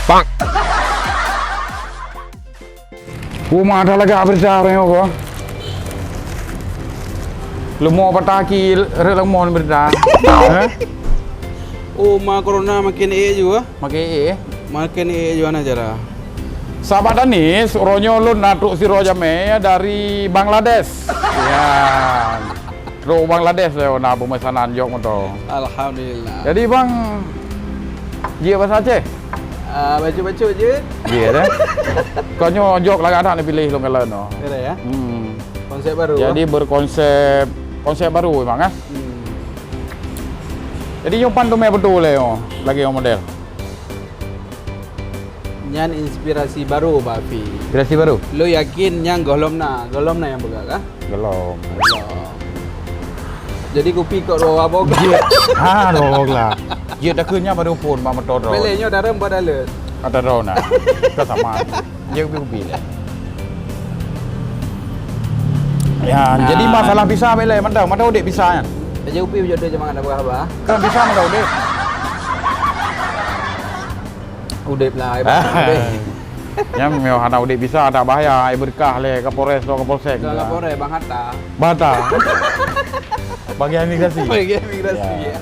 Pak. Rumah ada lagi berita orang apa? Lemah pataki lemah berita. Oh, corona makin juga. Makai Makin juga na jara. Sahabat Danis, ronyo lu natuk si rojame dari Bangladesh. Ya. Ro Bangladesh leo na pemesanan jok moto. Alhamdulillah. Jadi bang, dia bahasa Aceh. Baca-baca je. Dia deh. Kau jok lagi ada pilih lu ngelen no. Kira ya. Konsep baru. Jadi konsep baru memang kan. Jadi nyumpan tu betul leo lagi yang model. Nyan inspirasi baru Bafi. Inspirasi baru? Lo yakin yang golom na yang buka kah? Belum. Jadi kopi kok ro apa? Dong lah. Dia dah kenyang baru pun mama toro. Belenya dah rem pada le. Ada rona. Kita sama. Dia kopi lah. Ya, jadi masalah bisa bele, mana udik bisa kan? Aja kopi jodoh je mangan apa? Kan bisa mana udik? Udah lah. Yang mewah ada udik bisa ada bahaya, berkah le Kapolres atau Kapolsek. Kalau Kapolres Bang Hatta. Bata. Bagian imigrasi. Bagian imigrasi. Ya.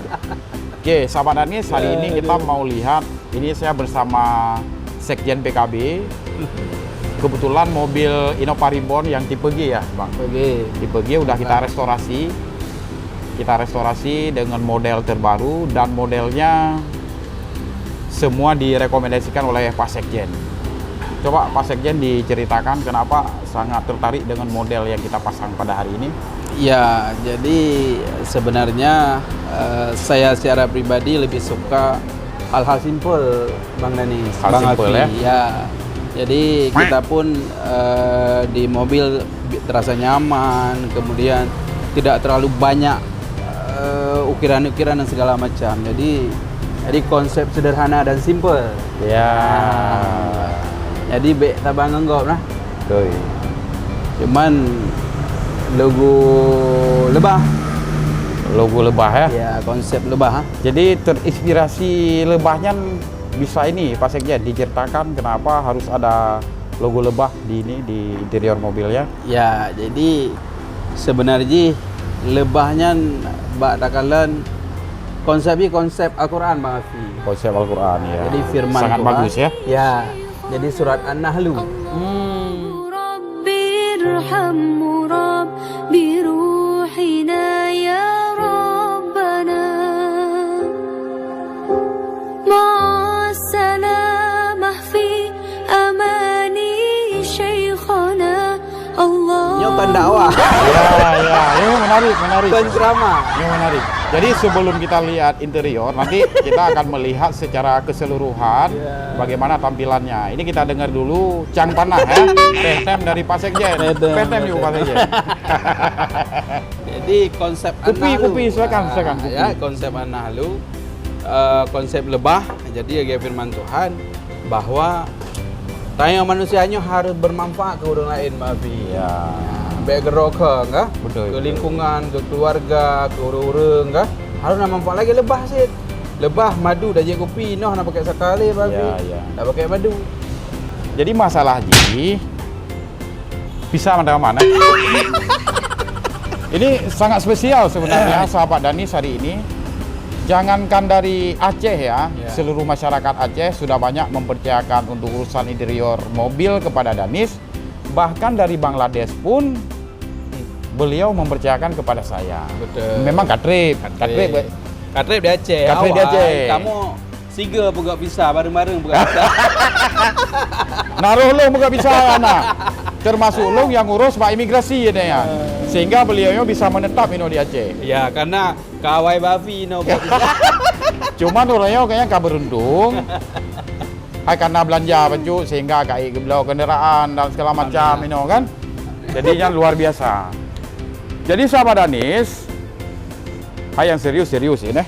Oke, sahabat Danis, hari ini kita mau lihat, ini saya bersama Sekjen PKB. Kebetulan mobil Innova Reborn yang tipe G ya, Bang. Tipe G udah kita restorasi. Kita restorasi dengan model terbaru dan modelnya semua direkomendasikan oleh Pak Sekjen. Coba Pak Sekjen diceritakan kenapa sangat tertarik dengan model yang kita pasang pada hari ini. Ya, jadi sebenarnya saya secara pribadi lebih suka hal-hal simpel, Bang Danis. Hal simpel ya? Ya. Jadi kita pun di mobil terasa nyaman, kemudian tidak terlalu banyak ukiran-ukiran dan segala macam. Jadi konsep sederhana dan simpel. Ya. Jadi tabang enggak nah. Betul. Cuman logo lebah. Logo lebah ya? Ya, konsep lebah. Jadi terinspirasi lebahnya bisa ini Pak Sekjen diceritakan kenapa harus ada logo lebah di interior mobilnya? Ya, jadi sebenarnya lebahnya Mbak Takalan konsepnya konsep Al-Quran Bang Afi. Konsep Al-Quran ya. Jadi firman sangat Tuhan, bagus ya. Ya. Jadi surat An-Nahlu. Nyokan dakwah. Ya, ini menarik. Penceramah. Ini menarik. Jadi sebelum kita lihat interior, nanti kita akan melihat secara keseluruhan bagaimana tampilannya. Ini kita dengar dulu Cang Panah ya, Petem dari Pak Sekjen. Petem yuk Pak Sekjen. Jadi konsep An-Nahlu. Kopi, silakan. Ya, konsep An-Nahlu, konsep lebah. Jadi ya firman Tuhan bahwa tanya manusianya harus bermanfaat ke orang lain, Babi. Ya. Baik ke roka, enggak? Betul. Ke lingkungan, ke keluarga, ke orang-orang, enggak? Harus nak manfaat lagi lebah sih. Lebah madu dah jadi kopi, noh nak pakai sekali, Babi. Ya. Nak pakai madu. Jadi masalah ji bisa mana? Ini sangat spesial sebenarnya sahabat Danis hari ini. Jangankan dari Aceh ya, seluruh masyarakat Aceh sudah banyak mempercayakan untuk urusan interior mobil kepada Danis. Bahkan dari Bangladesh pun beliau mempercayakan kepada saya. Betul. Memang Katrip di Aceh. Katrip di Aceh. Kamu siga buka bisa bareng-bareng buka bisa. Naruh lo buka bisa anak. Termasuk lo yang ngurus Pak Imigrasi ya. Sehingga beliau bisa menetap di Aceh. Ya, karena kawai Bafi buka bisa. Cuman orangnya kayaknya gak beruntung. Karena belanja baju sehingga kayak beliau kendaraan dan segala macam kan. Jadinya luar biasa. Jadi sahabat Danis, yang serius ini.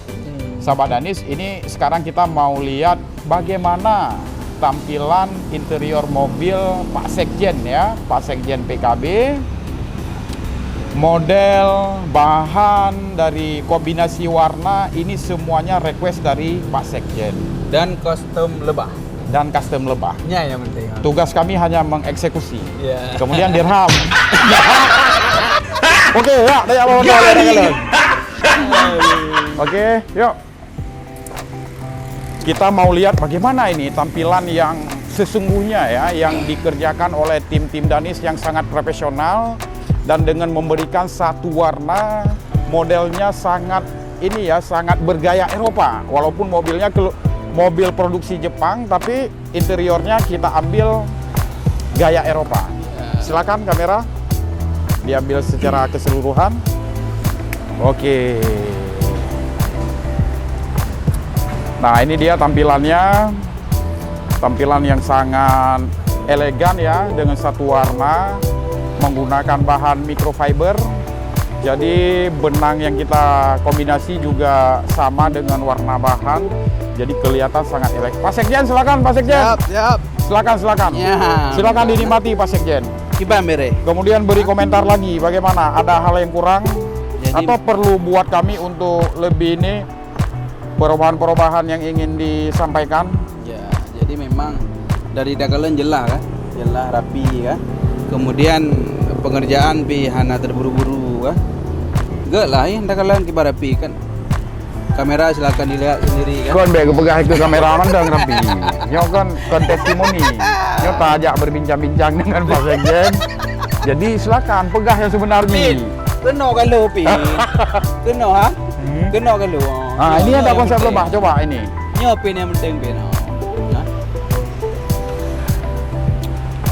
Sahabat Danis, ini sekarang kita mau lihat bagaimana tampilan interior mobil Pak Sekjen ya, Pak Sekjen PKB. Model, bahan, dari kombinasi warna, ini semuanya request dari Pak Sekjen. Dan kostum lebah. dan custom lebah. Ya yang penting. Tugas kami hanya mengeksekusi. Ya. Kemudian dirham. Oke, ya, tanya apa Oke, yuk. Kita mau lihat bagaimana ini tampilan yang sesungguhnya ya, yang dikerjakan oleh tim-tim Danis yang sangat profesional dan dengan memberikan satu warna, modelnya sangat ini ya, sangat bergaya Eropa. Walaupun mobilnya mobil produksi Jepang, tapi interiornya kita ambil gaya Eropa. Silakan kamera, diambil secara keseluruhan. Oke. Nah, ini dia tampilannya. Tampilan yang sangat elegan ya, dengan satu warna, menggunakan bahan microfiber. Jadi benang yang kita kombinasi juga sama dengan warna bahan. Jadi kelihatan sangat elegan. Pak Sekjen, silakan Pak Sekjen. Siap. Silakan. Ya. Silakan dinikmati Pak Sekjen. Kiban bere. Kemudian beri komentar lagi bagaimana, ada hal yang kurang atau perlu buat kami untuk lebih ini perubahan-perubahan yang ingin disampaikan. Ya, jadi memang dari dagelan jelas kan, jelas rapi kan. Kemudian pengerjaan pi hana terburu-buru kan. Enggak lah ya dagelan kibar rapi kan. Kamera silakan dilihat sendiri kan. Kon bego pegah ke kameraman dan rapi. Nyo kan testimoni. Nyo tak ajak berbincang-bincang dengan Pak Sekjen. Jadi silakan pegah yang sebenarnya. Kena kalau pi. Kena ha? Kena kalau. Ah, ini ada konsep lebah, coba ini. Nyopin yang penting pin.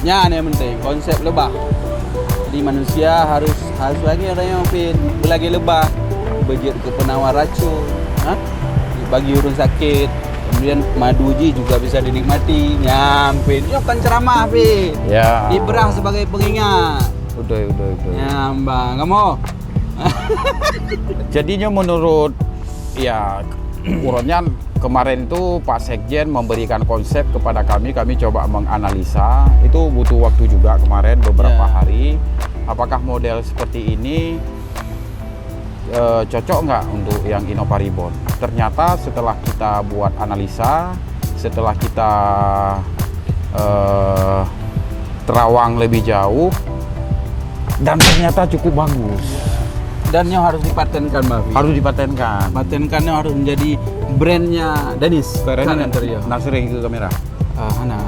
Nya yang penting konsep lebah. Jadi manusia harus lagi ada yang pin belagi lebah, bejit ke penawar racun, bagi urun sakit. Kemudian maduji juga bisa dinikmati. Nyampin, kan ceramah pin. Ya. Ibrah sebagai pengingat. Udah. Nyambang, kamu. Jadinya menurut ya urutnya kemarin itu Pak Sekjen memberikan konsep kepada kami coba menganalisa, itu butuh waktu juga kemarin beberapa hari. Apakah model seperti ini cocok nggak untuk yang Innova Reborn? Ternyata setelah kita buat analisa, setelah kita terawang lebih jauh, dan ternyata cukup bagus. Dan yang harus dipatenkan, Mbak. Harus dipatenkan. Patenkannya harus menjadi brandnya Danis. Karena sering ke kamera.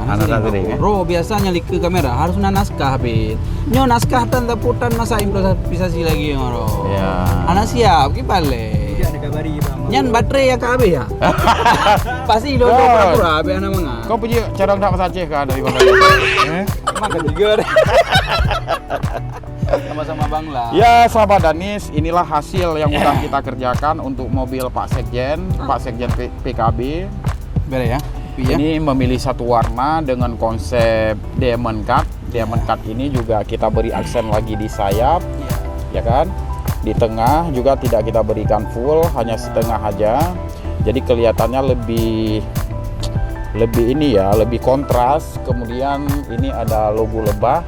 Anak sering. Bro, biasanya ke kamera harus naskah, Bin. Nyo naskah tanda putan masa improvisasi lagi ngoro. Ya. Anak siap, ki bale. Tidak ada kabari, Bang. Nyan baterai ya KB ya. Pasti lo pura-pura be anak manga. Kau punya cara tak Aceh kah dari Bapak? Makan juga. Sama-sama Bangla. Ya, sahabat Danis, inilah hasil yang sudah kita kerjakan untuk mobil Pak Sekjen PKB. Bere ya. Ini memilih satu warna dengan konsep diamond cut. Diamond cut ini juga kita beri aksen lagi di sayap, ya kan? Di tengah juga tidak kita berikan full, hanya setengah aja. Jadi kelihatannya lebih ini ya, lebih kontras. Kemudian ini ada logo lebah.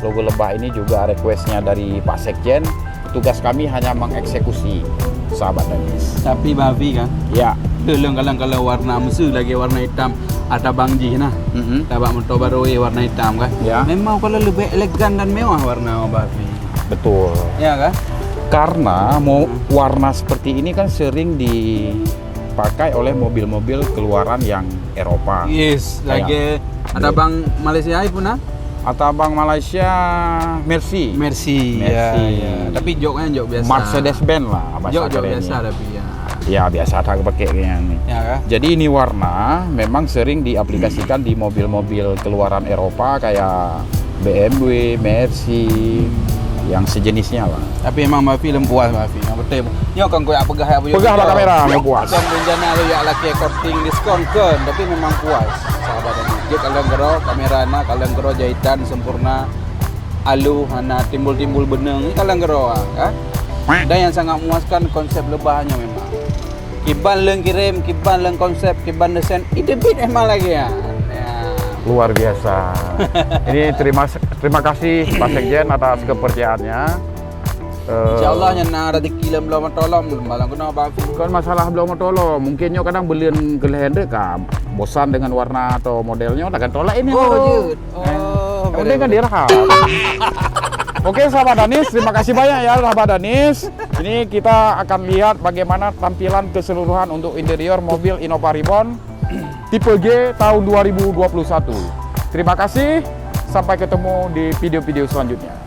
Logo lebah ini juga requestnya dari Pak Sekjen. Tugas kami hanya mengeksekusi, sahabat Danis. Tapi Bavi kan? Ya. Dulu kalau warna musuh lagi warna hitam, ada bangji nah. Tabak motor baru warna hitam kan? Ya. Memang kalau lebih elegan dan mewah warna Bavi. Betul. Ya kan? Karena warna seperti ini kan sering dipakai oleh mobil-mobil keluaran yang Eropa. Yes, lagi ada Bang Malaysia pun nah? Atau Bang Malaysia Mercy. Ya. Tapi joknya jok biasa. Mercedes-Benz lah Jok biasa tapi ya. Ya biasa tak pakai kayak ini. Ya kan? Jadi ini warna memang sering diaplikasikan di mobil-mobil keluaran Eropa kayak BMW, Mercy, yang sejenisnya lah. Tapi emang Bavi lempuas Bavi. Yang betul. Nyo kan koyak pegah apa yo. Pegah lah kamera, puas. Dan rencana lo ya laki korting diskon kan, tapi memang puas. Sahabat ini. Dia kalau gero kamerana, kalau gero jahitan sempurna. Alu hana timbul-timbul beneng. Ini kalau gero kan. Dan yang sangat memuaskan konsep lebahnya memang. Kiban leng kirim, kiban leng konsep, kiban desain. Itu bit emang lagi ya. Luar biasa. Ini terima kasih Pak Sekjen atas kepercayaannya. Insyaallah nyana rezeki lem belum tolong malang kena Bavi. Kan masalah belum tolong. Mungkin nyo kadang belian kelehen dek ka bosan dengan warna atau modelnya, udah tolak ini. Oh, baru. Jud. Oh, Yang penting kan dirahap. Oke, sahabat Danis, terima kasih banyak ya sahabat Danis. Ini kita akan lihat bagaimana tampilan keseluruhan untuk interior mobil Innova Reborn tipe G tahun 2021. Terima kasih, sampai ketemu di video-video selanjutnya.